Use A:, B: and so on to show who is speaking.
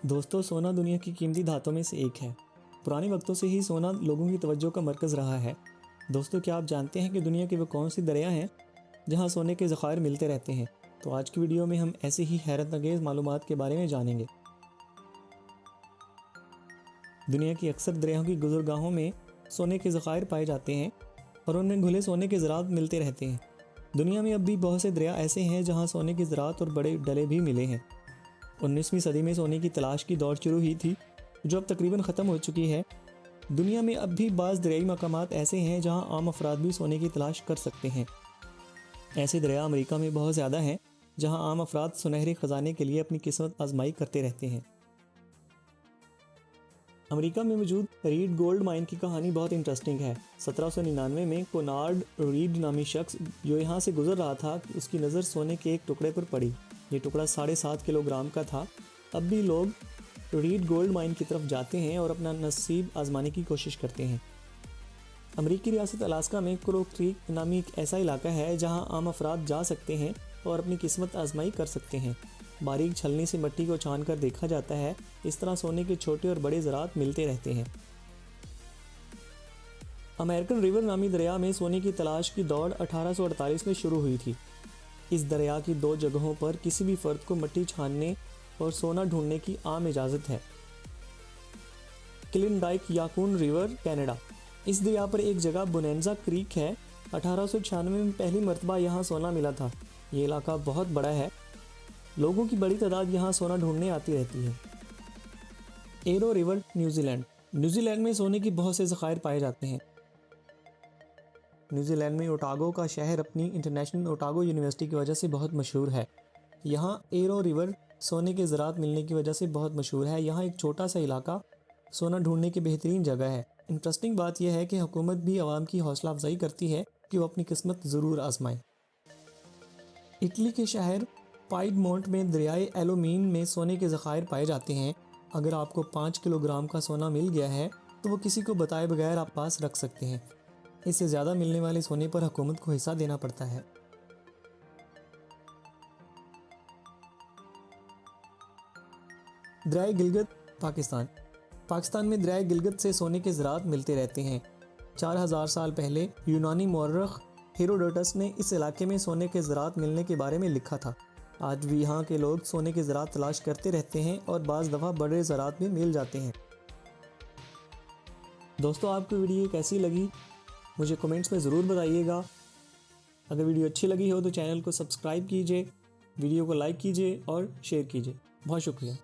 A: दोस्तों, सोना दुनिया की कीमती धातुओं में से एक है। पुराने वक्तों से ही सोना लोगों की तवज्जो का मरकज़ रहा है। दोस्तों, क्या आप जानते हैं कि दुनिया की वो कौन सी दरिया हैं जहां सोने के ज़खायर मिलते रहते हैं? तो आज की वीडियो में हम ऐसे ही हैरत अंगेज़ मालूमात के बारे में जानेंगे। दुनिया की अक्सर दरियाओं की गुज़रगाहों में सोने के ज़खायर पाए जाते हैं और उनमें घुले सोने के ज़रात मिलते रहते हैं। दुनिया में अब भी बहुत से दरिया ऐसे हैं जहाँ सोने के ज़रात और बड़े डले भी मिले हैं। 19वीं सदी में सोने की तलाश की दौड़ शुरू हुई थी, जो अब तकरीबन ख़त्म हो चुकी है। दुनिया में अब भी बाज़ दरियाई मकामात ऐसे हैं जहाँ आम अफराद भी सोने की तलाश कर सकते हैं। ऐसे दरिया अमेरिका में बहुत ज़्यादा हैं, जहाँ आम अफराद सुनहरे ख़जाने के लिए अपनी किस्मत आजमाई करते रहते हैं। अमेरिका में मौजूद रीड गोल्ड माइन की कहानी बहुत इंटरेस्टिंग है। 1799 में कोनार्ड रीड नामी शख्स जो यहाँ से गुजर रहा था, उसकी नज़र सोने के एक टुकड़े पर पड़ी। ये टुकड़ा 7.5 किलोग्राम का था। अब भी लोग रीड गोल्ड माइन की तरफ जाते हैं और अपना नसीब आजमाने की कोशिश करते हैं। अमेरिकी रियासत अलास्का में क्रो क्रीक नामी एक ऐसा इलाका है जहाँ आम अफराद जा सकते हैं और अपनी किस्मत आजमाई कर सकते हैं। बारीक छलनी से मिट्टी को छान कर देखा जाता है। इस तरह सोने के छोटे और बड़े ज़रात मिलते रहते हैं। अमेरिकन रिवर नामी दरिया में सोने की तलाश की दौड़ 1848 में शुरू हुई थी। इस दरिया की 2 जगहों पर किसी भी फर्द को मिट्टी छानने और सोना ढूंढने की आम इजाज़त है। क्लिनडाइक याकून रिवर, कनाडा। इस दरिया पर एक जगह बोनेंजा क्रीक है। 1896 में पहली मरतबा यहाँ सोना मिला था। ये इलाका बहुत बड़ा है। लोगों की बड़ी तादाद यहाँ सोना ढूंढने आती रहती है। Arrow river, New Zealand. न्यूजीलैंड में सोने की बहुत से ज़खायर पाए जाते हैं। न्यूजीलैंड में ओटागो का शहर अपनी इंटरनेशनल ओटागो यूनिवर्सिटी की वजह से बहुत मशहूर है। यहाँ एरो रिवर सोने के ज़रात मिलने की वजह से बहुत मशहूर है। यहाँ एक छोटा सा इलाका सोना ढूंढने की बेहतरीन जगह है। इंटरेस्टिंग बात यह है कि हुकूमत भी आवाम की हौसला अफजाई करती है कि वो अपनी किस्मत ज़रूर आजमाएं। इटली के शहर पाइडमोंट में दरियाए एलोमीन में सोने के ज़खायर पाए जाते हैं। अगर आपको 5 किलोग्राम का सोना मिल गया है तो वो किसी को बताए बगैर आप पास रख सकते हैं। इससे ज़्यादा मिलने वाले सोने पर हुकूमत को हिस्सा देना पड़ता है। दरियाए गिलगित, पाकिस्तान। पाकिस्तान में दरियाए गिलगित से सोने के ज़रात मिलते रहते हैं। 4000 साल पहले यूनानी मौर्रख हेरोडोटस ने इस इलाके में सोने के ज़रात मिलने के बारे में लिखा था। आज भी यहाँ के लोग सोने के ज़रात तलाश करते रहते हैं और बाज़ दफ़ा बड़े ज़रात भी मिल जाते हैं। दोस्तों, आपको वीडियो कैसी लगी मुझे कमेंट्स में ज़रूर बताइएगा। अगर वीडियो अच्छी लगी हो तो चैनल को सब्सक्राइब कीजिए, वीडियो को लाइक कीजिए और शेयर कीजिए। बहुत शुक्रिया।